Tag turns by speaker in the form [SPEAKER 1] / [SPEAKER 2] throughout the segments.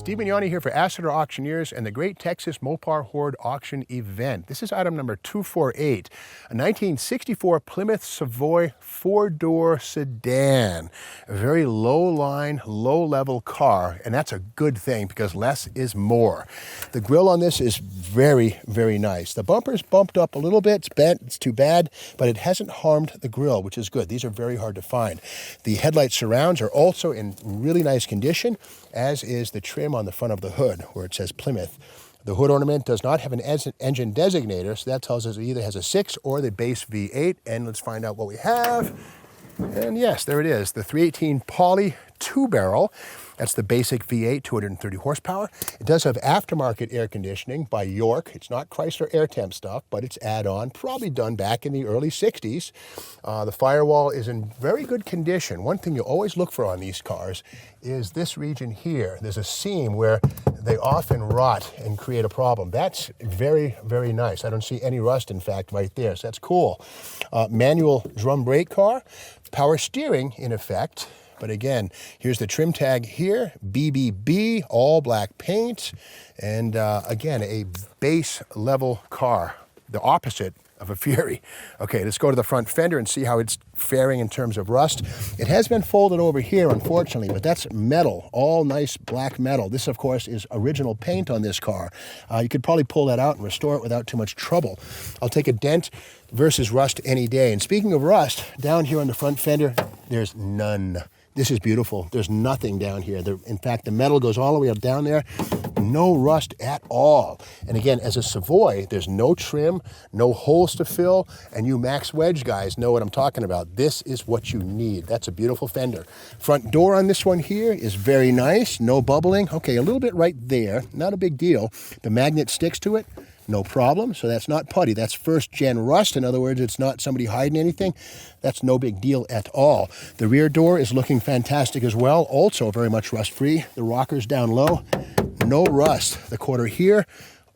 [SPEAKER 1] Steve Mignoni here for Asseter Auctioneers and the Great Texas Mopar Horde Auction Event. This is item number 248, a 1964 Plymouth Savoy four-door sedan. A very low-line, low-level car, and that's a good thing because less is more. The grille on this is very, very nice. The bumper's bumped up a little bit. It's bent. It's too bad, but it hasn't harmed the grille, which is good. These are very hard to find. The headlight surrounds are also in really nice condition, as is the trim on the front of the hood where it says Plymouth. The hood ornament does not have an engine designator, so that tells us it either has a 6 or the base V8. And let's find out what we have. And yes, there it is, the 318 Poly 2-barrel. That's the basic V8, 230 horsepower. It does have aftermarket air conditioning by York. It's not Chrysler AirTemp stuff, but it's add-on, probably done back in the early 60s. The firewall is in very good condition. One thing you always look for on these cars is this region here. There's a seam where they often rot and create a problem. That's very, very nice. I don't see any rust, in fact, right there, so that's cool. Manual drum brake car, power steering in effect. But again, here's the trim tag here, BBB, all black paint, and again, a base level car, the opposite of a Fury. Okay, let's go to the front fender and see how it's faring in terms of rust. It has been folded over here, unfortunately, but that's metal, all nice black metal. This, of course, is original paint on this car. You could probably pull that out and restore it without too much trouble. I'll take a dent versus rust any day. And speaking of rust, down here on the front fender, there's none. This is beautiful. There's nothing down here. In fact, the metal goes all the way up down there. No rust at all. And again, as a Savoy, there's no trim, no holes to fill, and you max wedge guys know what I'm talking about. This is what you need. That's a beautiful fender. Front door on this one here is very nice. No bubbling. Okay, a little bit right there. Not a big deal. The magnet sticks to it. No problem. So that's not putty. That's first gen rust. In other words, it's not somebody hiding anything. That's no big deal at all. The rear door is looking fantastic as well. Also very much rust free. The rockers down low, no rust. The quarter here,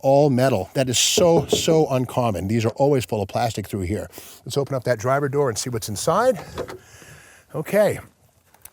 [SPEAKER 1] all metal. That is so, so uncommon. These are always full of plastic through here. Let's open up that driver door and see what's inside. Okay.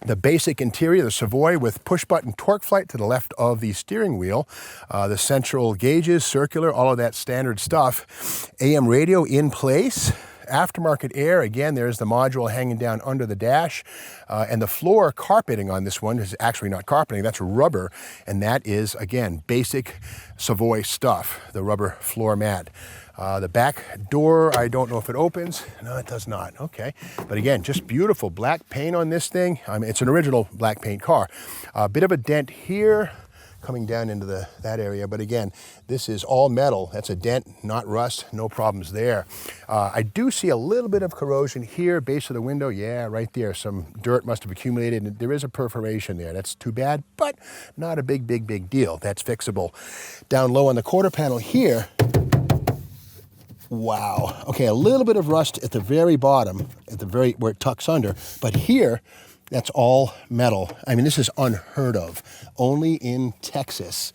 [SPEAKER 1] The basic interior, the Savoy with push-button torque flight to the left of the steering wheel. The central gauges, circular, all of that standard stuff. AM radio in place. Aftermarket air, again, there's the module hanging down under the dash. And the floor carpeting on this one is actually not carpeting, that's rubber. And that is, again, basic Savoy stuff, the rubber floor mat. The back door, I don't know if it opens. No, it does not. Okay. But again, just beautiful black paint on this thing. I mean, it's an original black paint car. A bit of a dent here coming down into that area. But again, this is all metal. That's a dent, not rust. No problems there. I do see a little bit of corrosion here, base of the window. Yeah, right there. Some dirt must have accumulated. And there is a perforation there. That's too bad, but not a big, big, big deal. That's fixable. Down low on the quarter panel here, wow. Okay, a little bit of rust at the very bottom, where it tucks under, but here, that's all metal. I mean, this is unheard of, only in Texas.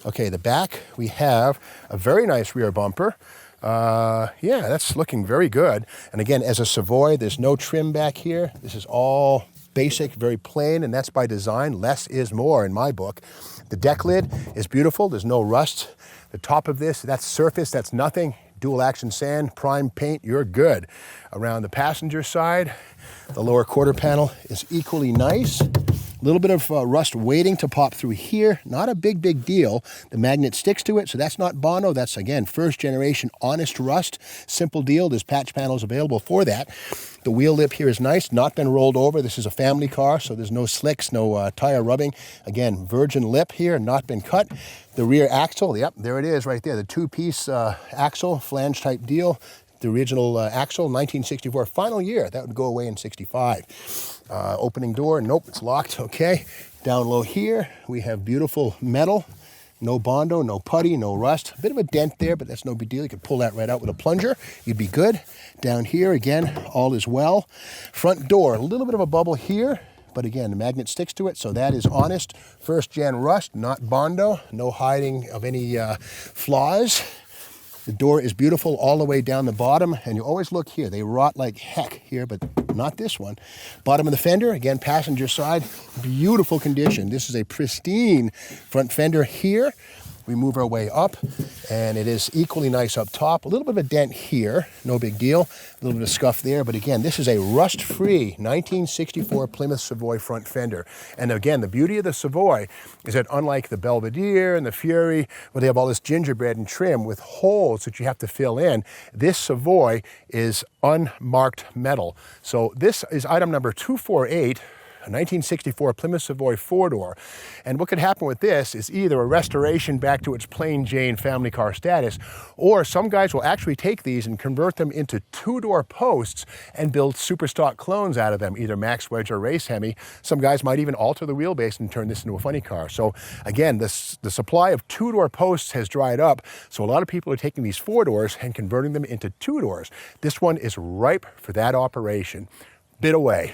[SPEAKER 1] Okay, the back, we have a very nice rear bumper. Yeah, that's looking very good. And again, as a Savoy, there's no trim back here. This is all basic, very plain, and that's by design. Less is more in my book. The deck lid is beautiful. There's no rust. The top of this, that's surface, that's nothing. Dual action sand, prime paint, you're good. Around the passenger side, the lower quarter panel is equally nice. A little bit of rust waiting to pop through here. Not a big, big deal. The magnet sticks to it, so that's not Bono. That's, again, first generation honest rust. Simple deal. There's patch panels available for that. The wheel lip here is nice, not been rolled over. This is a family car, so there's no slicks, no tire rubbing. Again, virgin lip here, not been cut. The rear axle, yep, there it is right there. The two-piece axle, flange type deal. The original axle, 1964, final year. That would go away in 65. Opening door, nope, it's locked, okay. Down low here, we have beautiful metal. No Bondo, no putty, no rust. A bit of a dent there, but that's no big deal. You could pull that right out with a plunger. You'd be good. Down here, again, all is well. Front door, a little bit of a bubble here, but again, the magnet sticks to it, so that is honest. First gen rust, not Bondo. No hiding of any flaws. The door is beautiful all the way down the bottom, and you always look here. They rot like heck here, but not this one. Bottom of the fender, again, passenger side, beautiful condition. This is a pristine front fender here. We move our way up, and it is equally nice up top. A little bit of a dent here, no big deal. A little bit of scuff there, but again, this is a rust-free 1964 Plymouth Savoy front fender. And again, the beauty of the Savoy is that unlike the Belvedere and the Fury, where they have all this gingerbread and trim with holes that you have to fill in, this Savoy is unmarked metal. So this is item number 248. A 1964 Plymouth Savoy four-door. And what could happen with this is either a restoration back to its plain Jane family car status, or some guys will actually take these and convert them into two-door posts and build super stock clones out of them, either Max Wedge or Race Hemi. Some guys might even alter the wheelbase and turn this into a funny car. So again, the supply of two-door posts has dried up, so a lot of people are taking these four-doors and converting them into two-doors. This one is ripe for that operation. Bid away.